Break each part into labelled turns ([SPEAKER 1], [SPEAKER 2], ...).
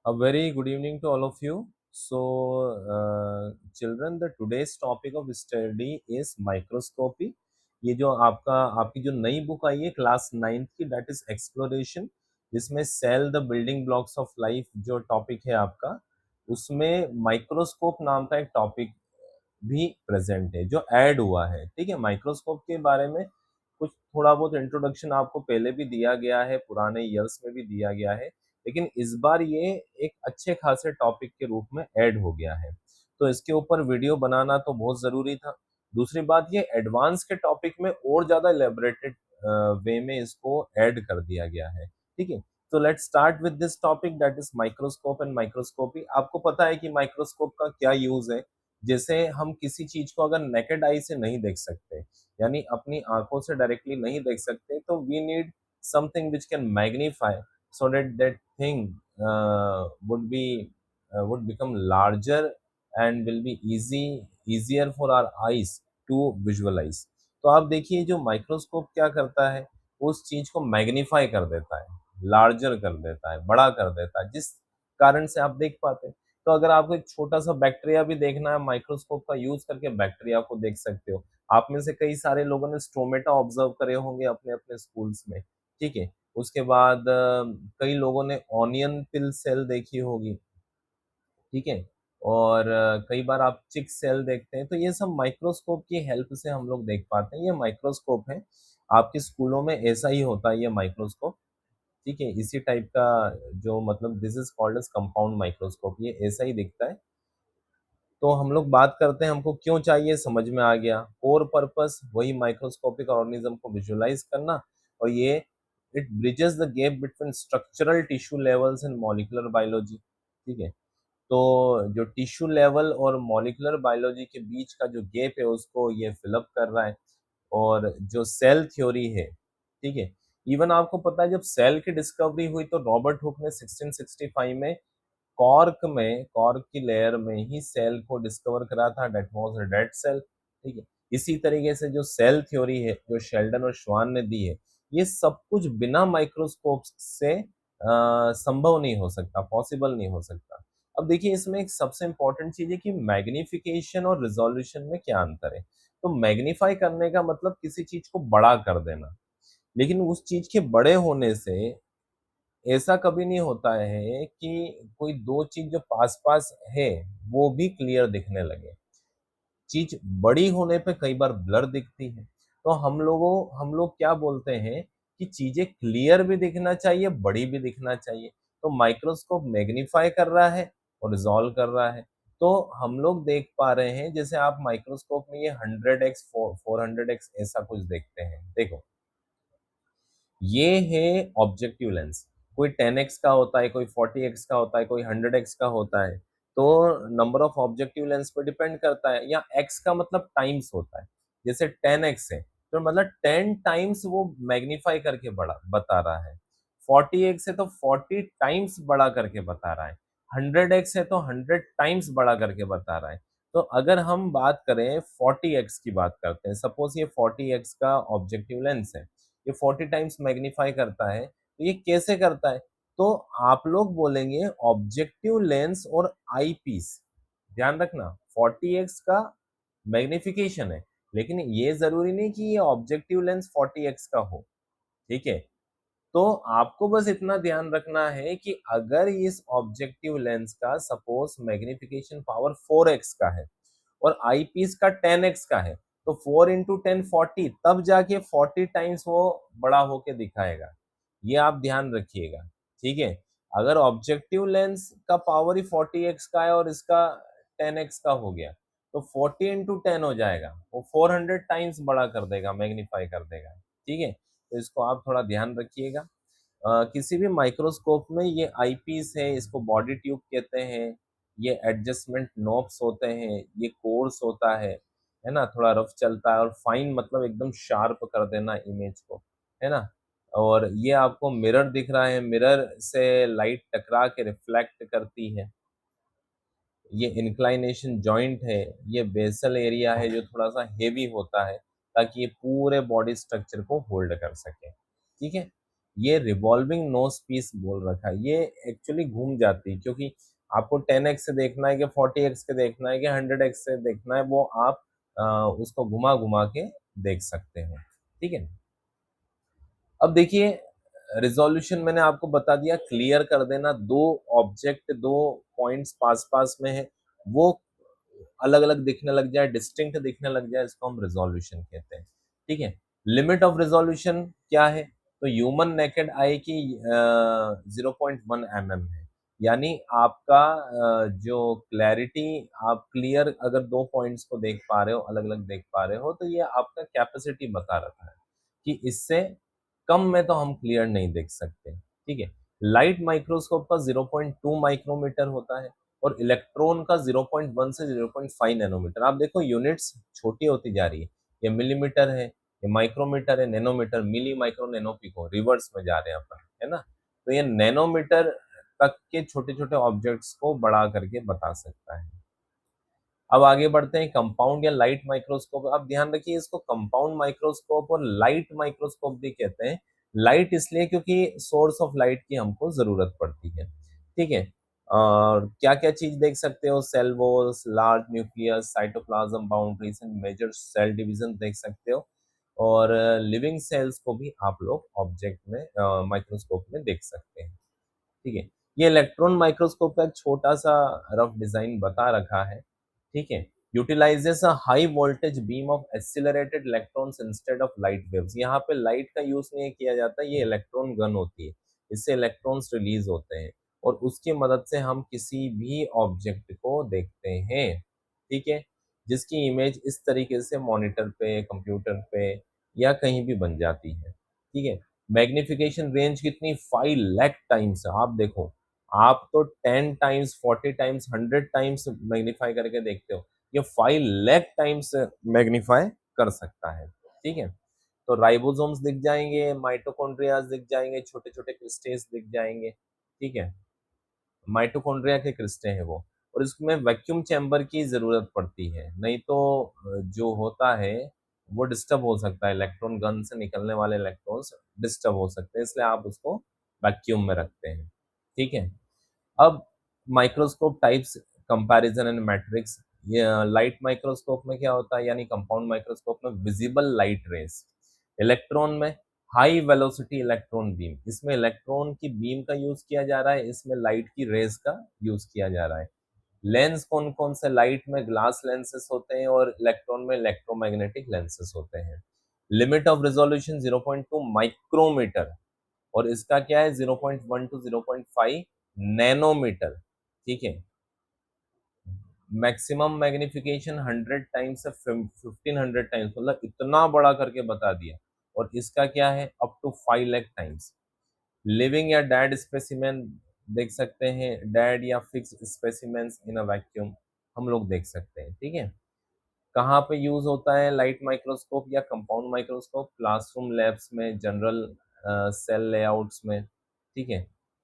[SPEAKER 1] A very good evening to all of you. So, children, the today's topic of study is microscopy. ये जो आपकी जो नई book आई है क्लास 9th की, दैट इज एक्सप्लोरेशन, जिसमें cell the building blocks of life जो topic है आपका, उसमें माइक्रोस्कोप नाम का एक टॉपिक भी प्रेजेंट है जो ऐड हुआ है। ठीक है, माइक्रोस्कोप के बारे में कुछ थोड़ा बहुत इंट्रोडक्शन आपको पहले भी दिया गया है, पुराने ईयर्स में भी दिया गया है, लेकिन इस बार ये एक अच्छे खासे टॉपिक के रूप में ऐड हो गया है। तो इसके ऊपर वीडियो बनाना तो बहुत ज़रूरी था। दूसरी बात, ये एडवांस के टॉपिक में और ज़्यादा इलेबोरेटेड वे में इसको ऐड कर दिया गया है। ठीक है, तो let's start with this topic, that is microscope and microscopy. आपको पता है कि माइक्रोस्कोप का क्या यूज है। जैसे हम किसी चीज को अगर नेकेड आई से नहीं देख सकते, यानी अपनी आंखों से डायरेक्टली नहीं देख सकते, तो we need something which can magnify so that that thing would be would become larger and will be easier for our eyes to visualize। तो आप देखिए, जो माइक्रोस्कोप क्या करता है, वो उस चीज को मैग्नीफाई कर देता है, लार्जर कर देता है, बड़ा कर देता है, जिस कारण से आप देख पाते हैं। तो अगर आपको एक छोटा सा बैक्टीरिया भी देखना है, माइक्रोस्कोप का यूज करके बैक्टीरिया को देख सकते हो। आप में से कई सारे लोगों ने स्टोमेटा ऑब्जर्व करे होंगे अपने अपने स्कूल्स में। ठीक है, उसके बाद कई लोगों ने ऑनियन पिल सेल देखी होगी। ठीक है, और कई बार आप चिक सेल देखते हैं, तो ये सब माइक्रोस्कोप की हेल्प से हम लोग देख पाते हैं। ये माइक्रोस्कोप है, आपके स्कूलों में ऐसा ही होता है ये माइक्रोस्कोप। ठीक है, इसी टाइप का, जो मतलब this is called as compound microscope, ये ऐसा ही दिखता है। तो हम लोग बात करते हैं हमको क्यों चाहिए, समझ में आ गया। कोर पर्पस वही माइक्रोस्कोपिक ऑर्गेनिज्म को विजुलाइज करना, और ये it bridges the gap between structural tissue levels and molecular biology. ठीक है, तो जो टिश्यू लेवल और मॉलिक्यूलर बायोलॉजी के बीच का जो गैप है, उसको ये फिलअप कर रहा है। और जो सेल थ्योरी है, ठीक है, इवन आपको पता है जब सेल की डिस्कवरी हुई तो रॉबर्ट हुक ने 1665 में कॉर्क की लेयर में ही सेल को डिस्कवर करा था, that was a dead cell. ठीक है, इसी तरीके से जो सेल थ्योरी है जो शेल्डन और श्वान ने दी है, ये सब कुछ बिना माइक्रोस्कोप से संभव नहीं हो सकता, पॉसिबल नहीं हो सकता। अब देखिए, इसमें एक सबसे इंपॉर्टेंट चीज है कि मैग्निफिकेशन और रिजोल्यूशन में क्या अंतर है। तो मैग्नीफाई करने का मतलब किसी चीज को बड़ा कर देना, लेकिन उस चीज के बड़े होने से ऐसा कभी नहीं होता है कि कोई दो चीज जो पास पास है वो भी क्लियर दिखने लगे। चीज बड़ी होने पे कई बार ब्लर दिखती है। तो हम लोग क्या बोलते हैं कि चीजें क्लियर भी दिखना चाहिए, बड़ी भी दिखना चाहिए। तो माइक्रोस्कोप मैग्नीफाई कर रहा है और रिजॉल्व कर रहा है। तो हम लोग देख पा रहे हैं, जैसे आप माइक्रोस्कोप में ये 100x 400x ऐसा कुछ देखते हैं। देखो, ये है ऑब्जेक्टिव लेंस। कोई 10x का होता है, कोई 40x का होता है, कोई 100x का होता है। तो नंबर ऑफ ऑब्जेक्टिव लेंस पे डिपेंड करता है। या x का मतलब टाइम्स होता है। जैसे 10x है तो मतलब 10 टाइम्स वो मैग्नीफाई करके बड़ा बता रहा है। 40x है तो 40 टाइम्स बड़ा करके बता रहा है। 100x है तो 100 टाइम्स बड़ा करके बता रहा है। तो अगर हम बात करें 40x की, बात करते हैं, सपोज ये 40x का ऑब्जेक्टिव लेंस है, ये 40 टाइम्स मैग्नीफाई करता है। तो ये कैसे करता है? तो आप लोग बोलेंगे ऑब्जेक्टिव लेंस और आई पीस। ध्यान रखना, 40x का मैग्निफिकेशन है, लेकिन ये जरूरी नहीं कि ये ऑब्जेक्टिव लेंस 40x का हो। ठीक है, तो आपको बस इतना ध्यान रखना है कि अगर इस ऑब्जेक्टिव लेंस का सपोज मैग्निफिकेशन पावर 4x का है और आईपीस का 10x का है, तो 4 इंटू 10 40, तब जाके 40 टाइम्स वो बड़ा होके दिखाएगा। ये आप ध्यान रखिएगा। ठीक है, अगर ऑब्जेक्टिव लेंस का पावर ही 40x का है और इसका 10x का हो गया, तो 40 इंटू 10 हो जाएगा, वो 400 टाइम्स बड़ा कर देगा, मैग्नीफाई कर देगा। ठीक है, तो इसको आप थोड़ा ध्यान रखिएगा। किसी भी माइक्रोस्कोप में ये आईपीस है, इसको बॉडी ट्यूब कहते हैं। ये एडजस्टमेंट नॉब्स होते हैं, ये कोर्स होता है ना, थोड़ा रफ चलता है, और फाइन मतलब एकदम शार्प कर देना इमेज को, है ना। और ये आपको मिरर दिख रहा है, मिरर से लाइट टकरा के रिफ्लेक्ट करती है। ये इंक्लाइनेशन जॉइंट है, ये बेसल एरिया है जो थोड़ा सा हेवी होता है, ताकि ये पूरे बॉडी स्ट्रक्चर को होल्ड कर सके। ठीक है, ये रिवॉल्विंग नोज पीस बोल रखा है, ये एक्चुअली घूम जाती है, क्योंकि आपको 10x से देखना है कि 40x के देखना है कि 100x से देखना है, वो आप उसको घुमा घुमा के देख सकते हो। ठीक है, अब देखिए, रिजोल्यूशन मैंने आपको बता दिया, क्लियर कर देना, दो ऑब्जेक्ट, दो पॉइंट्स पास पास में है, वो अलग अलग दिखने लग जाए, डिस्टिंक्ट दिखने लग जाए, इसको हम रिजोल्यूशन कहते हैं। ठीक है, लिमिट ऑफ रिजोल्यूशन क्या है? तो ह्यूमन नेकेड आई की 0.1 mm है, यानी आपका जो क्लैरिटी, आप क्लियर अगर दो पॉइंट्स को देख पा रहे हो, अलग अलग देख पा रहे हो, तो ये आपका कैपेसिटी बता रखा है कि इससे कम में तो हम क्लियर नहीं देख सकते। ठीक है, लाइट माइक्रोस्कोप का 0.2 माइक्रोमीटर होता है, और इलेक्ट्रॉन का 0.1 से 0.5 नैनोमीटर। आप देखो यूनिट्स छोटी होती जा रही है, ये मिलीमीटर है, ये माइक्रोमीटर है, नैनोमीटर, मिली, माइक्रो, नैनो, पिको, रिवर्स में जा रहे हैं अपन, है ना? तो ये नैनोमीटर तक के छोटे छोटे ऑब्जेक्ट्स को बड़ा करके बता सकता है। अब आगे बढ़ते हैं, कंपाउंड या लाइट माइक्रोस्कोप। अब ध्यान रखिए, इसको कंपाउंड माइक्रोस्कोप और लाइट माइक्रोस्कोप भी कहते हैं। लाइट इसलिए क्योंकि सोर्स ऑफ लाइट की हमको जरूरत पड़ती है। ठीक है, और क्या क्या चीज देख सकते हो? Cell walls, large nucleus, cytoplasm, boundaries and major cell division देख सकते हो, और लिविंग सेल्स को भी आप लोग ऑब्जेक्ट में, माइक्रोस्कोप में देख सकते हैं। ठीक है, ये इलेक्ट्रॉन माइक्रोस्कोप का एक छोटा सा रफ डिजाइन बता रखा है। ठीक है, utilises a high voltage beam of accelerated electrons instead of light waves. यहाँ पे लाइट का यूज नहीं किया जाता, ये इलेक्ट्रॉन गन होती है, इससे इलेक्ट्रॉन्स रिलीज होते हैं, और उसकी मदद से हम किसी भी ऑब्जेक्ट को देखते हैं। ठीक है, जिसकी इमेज इस तरीके से मॉनिटर पे, कंप्यूटर पे या कहीं भी बन जाती है। ठीक है, मैग्निफिकेशन रेंज कितनी? 5 लाख टाइम्स। आप देखो, आप तो 10 टाइम्स, 40 टाइम्स, 100 टाइम्स मैग्नीफाई करके देखते हो, ये 5 लाख टाइम्स मैग्नीफाई कर सकता है। ठीक है, तो राइबोसोम्स दिख जाएंगे, माइटोकॉन्ड्रियाज दिख जाएंगे, छोटे छोटे क्रिस्टेस दिख जाएंगे। ठीक है, माइटोकॉन्ड्रिया के क्रिस्टे हैं वो, और इसमें वैक्यूम चैम्बर की जरूरत पड़ती है, नहीं तो जो होता है वो डिस्टर्ब हो सकता है, इलेक्ट्रॉन गन से निकलने वाले इलेक्ट्रॉन्स डिस्टर्ब हो सकते हैं, इसलिए आप उसको वैक्यूम में रखते हैं। ठीक है, अब microscope types, comparison and matrix. ये लाइट माइक्रोस्कोप में क्या होता है, यानी कंपाउंड माइक्रोस्कोप में विजिबल लाइट रेस, इलेक्ट्रॉन में हाई वेलोसिटी इलेक्ट्रॉन बीम, इसमें इलेक्ट्रॉन की बीम का यूज किया जा रहा है, इसमें लाइट की रेस का यूज किया जा रहा है। लेंस कौन कौन से? लाइट में ग्लास लेंसेस होते हैं, और इलेक्ट्रॉन में इलेक्ट्रोमैग्नेटिक लेंसेस होते हैं। लिमिट ऑफ रिजोल्यूशन 0.2 माइक्रोमीटर, और इसका क्या है? 0.1 टू 0.5 नैनोमीटर। ठीक है, मैक्सिमम मैग्निफिकेशन 100 टाइम्स से 1500 टाइम्स, मतलब इतना बड़ा करके बता दिया, और इसका क्या है? Up to 5 lakh times. Living या डेड स्पेसिमेन देख सकते हैं, डेड या fix specimens in a vacuum हम लोग देख सकते हैं। ठीक है, कहाँ पे यूज होता है लाइट माइक्रोस्कोप या कंपाउंड माइक्रोस्कोप? क्लासरूम लैब्स में, जनरल सेल लेआउट्स में। ठीक है,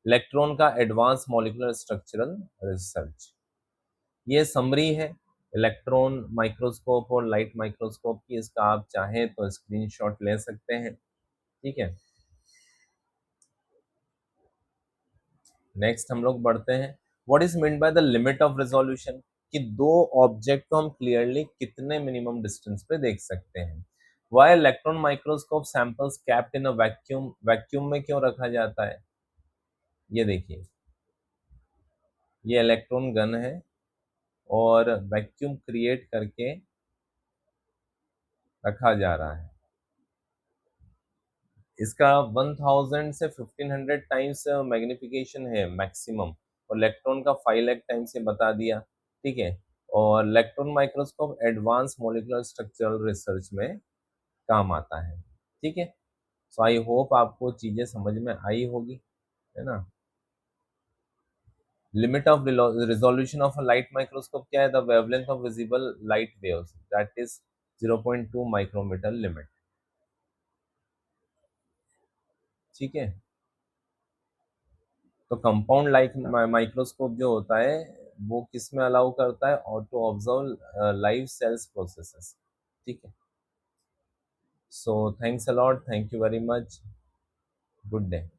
[SPEAKER 1] इलेक्ट्रॉन का एडवांस मॉलिक्यूलर स्ट्रक्चरल रिसर्च। ये समरी है इलेक्ट्रॉन माइक्रोस्कोप और लाइट माइक्रोस्कोप की, इसका आप चाहें तो स्क्रीनशॉट ले सकते हैं। ठीक है, नेक्स्ट हम लोग बढ़ते हैं, what is mean by the limit of resolution, कि दो ऑब्जेक्ट को हम क्लियरली कितने मिनिमम डिस्टेंस पे देख सकते हैं। Why electron microscope samples kept in a vacuum, vacuum में क्यों रखा जाता है? ये देखिए, ये इलेक्ट्रॉन गन है, और वैक्यूम क्रिएट करके रखा जा रहा है। इसका 1000 से 1500 टाइम्स मैग्निफिकेशन है मैक्सिमम, और इलेक्ट्रॉन का 5 लाख टाइम्स से बता दिया। ठीक है, और electron microscope advance molecular structural research में काम आता है। ठीक है, सो आई होप आपको चीजें समझ में आई होगी, है ना? Limit of resolution of a light microscope क्या है? The wavelength of visible light waves, that is 0.2 micrometer limit. ठीक है, तो कंपाउंड लाइट माइक्रोस्कोप जो होता है, वो किस में अलाउ करता है? और to observe live cells processes. ठीक है, so thanks a lot, thank you very much. Good day.